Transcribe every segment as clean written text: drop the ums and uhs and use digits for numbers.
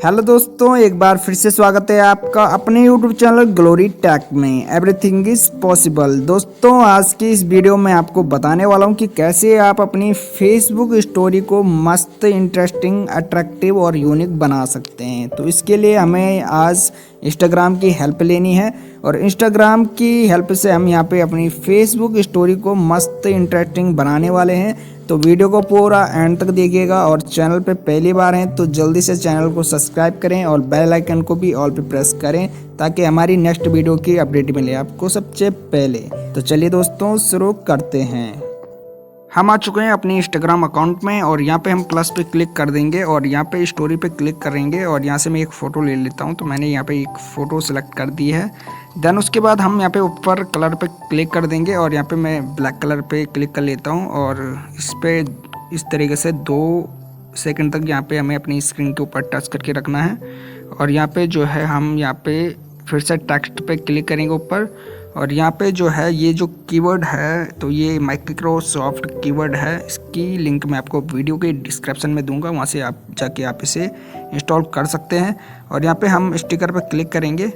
Hello दोस्तों, एक बार फिर से स्वागत है आपका अपने यूट्यूब चैनल ग्लोरी टेक में। Everything is possible. दोस्तों, आज की इस वीडियो में आपको बताने वाला हूं कि कैसे आप अपनी फेसबुक स्टोरी को मस्त, इंटरेस्टिंग, अट्रैक्टिव और यूनिक बना सकते हैं। तो इसके लिए हमें आज इंस्टाग्राम की हेल्प लेनी है और इंस्टाग्राम की हेल्प से हम यहाँ पे अपनी फेसबुक स्टोरी को मस्त, इंटरेस्टिंग बनाने वाले हैं। तो वीडियो को पूरा एंड तक देखिएगा और चैनल पे पहली बार हैं तो जल्दी से चैनल को सब्सक्राइब करें और बेल आइकन को भी ऑल पे प्रेस करें ताकि हमारी नेक्स्ट वीडियो की अपडेट मिले आपको सबसे पहले। तो चलिए दोस्तों, शुरू करते हैं। हम आ चुके हैं अपनी इंस्टाग्राम अकाउंट में और यहाँ पे हम प्लस पे क्लिक कर देंगे और यहाँ पे स्टोरी पे क्लिक करेंगे और यहाँ से मैं एक फ़ोटो ले लेता हूँ। तो मैंने यहाँ पे एक फ़ोटो सेलेक्ट कर दी है। देन उसके बाद हम यहाँ पे ऊपर कलर पे क्लिक कर देंगे और यहाँ पे मैं ब्लैक कलर पे क्लिक कर लेता हूँ और इस पे इस तरीके से 2 सेकंड तक यहाँ पे हमें अपनी स्क्रीन के ऊपर टच करके रखना है। और यहाँ पे जो है हम यहाँ पे फिर से टेक्स्ट पे क्लिक करेंगे ऊपर और यहाँ पे जो है ये जो कीवर्ड है तो ये माइक्रोसॉफ्ट कीवर्ड है। इसकी लिंक मैं आपको वीडियो के डिस्क्रिप्शन में दूंगा, वहाँ से आप जाके आप इसे इंस्टॉल कर सकते हैं। और यहाँ पे हम स्टिकर पे क्लिक करेंगे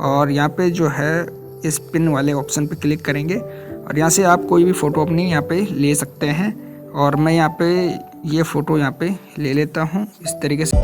और यहाँ पे जो है इस पिन वाले ऑप्शन पे क्लिक करेंगे और यहाँ से आप कोई भी फ़ोटो अपनी यहाँ पे ले सकते हैं। और मैं यहाँ पे ये फ़ोटो यहाँ पे ले लेता हूँ इस तरीके से।